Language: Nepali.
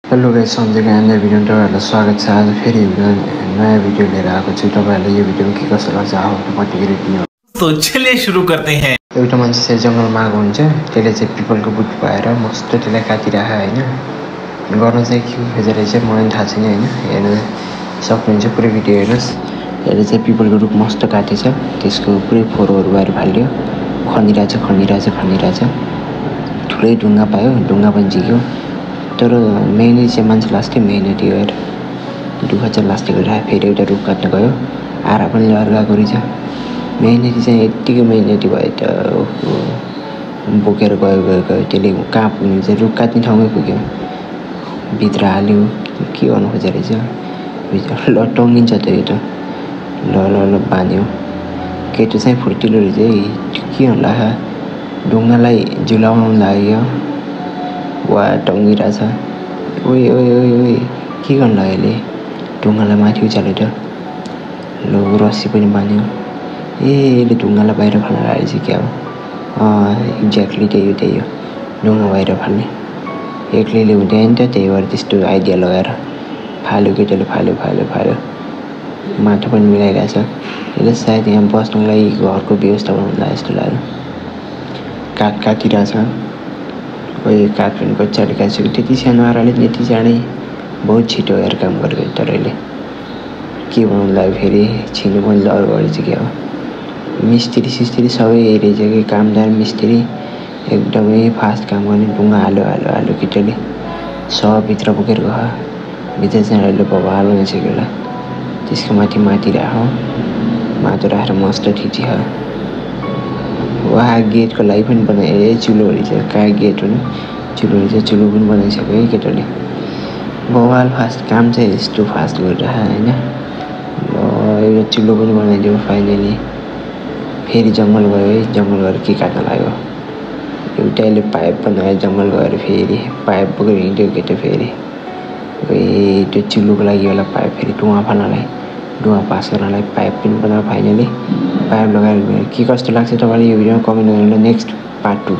हेलो गाइस, सन्जयको नयाँ भिडियोमा तपाईँहरूलाई स्वागत छ। आज फेरि नयाँ भिडियो लिएर आएको छु। तपाईँहरूले यो भिडियोमा के कस्तो लाग्छ आफ्नो प्रतिक्रिया दिनु। तो चलिए शुरू करते हैं। एउटा मान्छे चाहिँ जङ्गलमा आएको हुन्छ, त्यसले चाहिँ पिपलको बुट पाएर मस्त त्यसलाई काटिराख होइन, गर्न चाहिँ के खोजेर चाहिँ मलाई थाहा छैन होइन। हेर्न सक्नुहुन्छ, पुरै भिडियो हेर्नुहोस्। यसले चाहिँ पिपलको रुख मस्त काटेछ, त्यसको पुरै फोहोरहरू बाहिर फाल्यो, खनिरहेछ। ठुलै ढुङ्गा पायो, ढुङ्गा पनि झिक्यो। तर मेहनती चाहिँ मान्छे लास्टै मेहनती हो यार, दुःख चाहिँ लास्टै गरिरहेको। फेरि एउटा रुख काट्न गयो, आरा पनि अर्काको रहेछ। मेहनती चाहिँ यत्तिकै मेहनती भयो त बोकेर गयो त्यसले कहाँ पुग्ने चाहिँ रुख काट्ने ठाउँमै पुग्यो, भित्र हाल्यो। के गर्नु खोजेको रहेछ भित्र, ल टङ्गिन्छ त यो त, ल बान्यो। केटो चाहिँ फुर्तिलो रहेछ है, के होला ढुङ्गालाई झुलाउनु लाग्यो, वा टङ्गिरहेछ। ओए के गर्नु लाग्यो अहिले, ढुङ्गालाई माथि उचाल्यो त, ल रस्सी पनि बान्यो। यसले ढुङ्गालाई बाहिर फाल्न लागेछ क्या हो। एक्ज्याक्टली त्यही हो, ढुङ्गा बाहिर फाल्ने एक्लैले हुँदैन त, त्यही भएर त्यस्तो आइडिया लगाएर फाल्यो केटाले, फाल्यो। माटो पनि मिलाइरहेछ। यसले सायद यहाँ बस्नुको लागि घरको व्यवस्था बनाउनुलाई जस्तो लाग्यो। काठ काटिरहेछ, काठ पनि कच्चाले काटिसक्यो। त्यति सानो आराले त्यति चाँडै बहुत छिटो हेर काम गरेको। तर अहिले के बनाउनु लाग्यो, फेरि छिनु पनि डर गरेछ क्या हो। मिस्त्री सिस्त्री सबै रहेछ कि, कामदार मिस्त्री एकदमै फास्ट काम गर्ने। ढुङ्गा हाल्यो केटाले, सब भित्र बोकेर गयो। भित्र चाहिँ अहिले बबाल भइसक्यो होला। त्यसको माथि राख्यो, माटो राखेर मस्त थिच्यो। वा गेटको लागि पनि बनाए, चुलो रहेछ। कहाँ गेट हुनु, चुलो रहेछ। चुलो पनि बनाइसक्यो है केटाले। बवाल फास्ट काम चाहिँ यस्तो फास्ट गरिरह होइन। एउटा चुलो पनि बनाइदियो फाइनली। फेरि जङ्गल गयो है, जङ्गल गएर के काट्न लाग्यो। एउटाले पाइप बनायो, जङ्गल गएर फेरि पाइप बोकेर हिँड्यो केटा। फेरि त्यो चुलोको लागि होला पाइप, फेरि धुवा पास गर्नलाई पाइप पनि बनायो फाइनली। पाइप लगाएर के कस्तो लाग्छ तपाईँलाई यो भिडियोमा कमेन्ट गर्नु। Next part 2।